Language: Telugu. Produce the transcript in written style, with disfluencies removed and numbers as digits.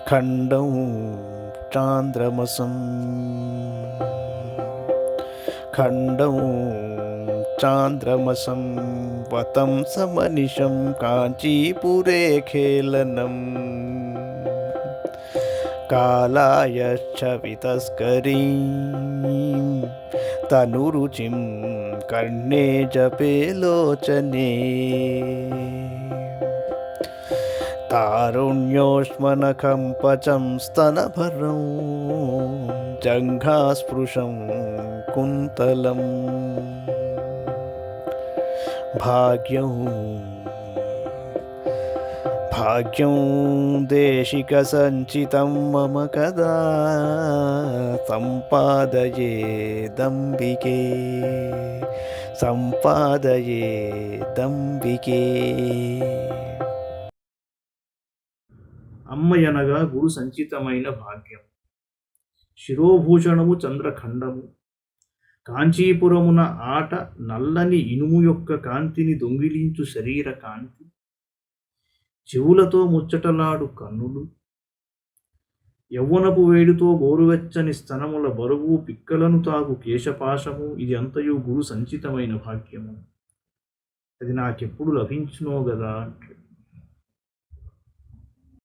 ఖండం చాంద్రమసం ఖండం చాంద్రమసం వతం సమనిశం కాంచీపురే ఖేళనం కాలాయశ్చ వితస్కరీం తనురుచిం కర్ణే జపే లోచనే तारुण्योष्मनखं पचं स्तनभरं जङ्घास्पृशं कुन्तलं भाग्यं भाग्यं देशिकसञ्चितं मम कदा सम्पादयेदम्बिके सम्पादयेदम्बिके. అమ్మయనగా గురు సంచితమైన భాగ్యం. శిరోభూషణము చంద్రఖండము. కాంచీపురమున ఆట నల్లని ఇనుము యొక్క కాంతిని దొంగిలించు శరీర కాంతి. చెవులతో ముచ్చటలాడు కన్నులు. యవ్వనపు వేడితో గోరువెచ్చని స్తనముల బరువు పిక్కలను తాగు కేశపాశము. ఇది అంతయు గురు సంచితమైన భాగ్యము. అది నాకెప్పుడు లభించునో గదా.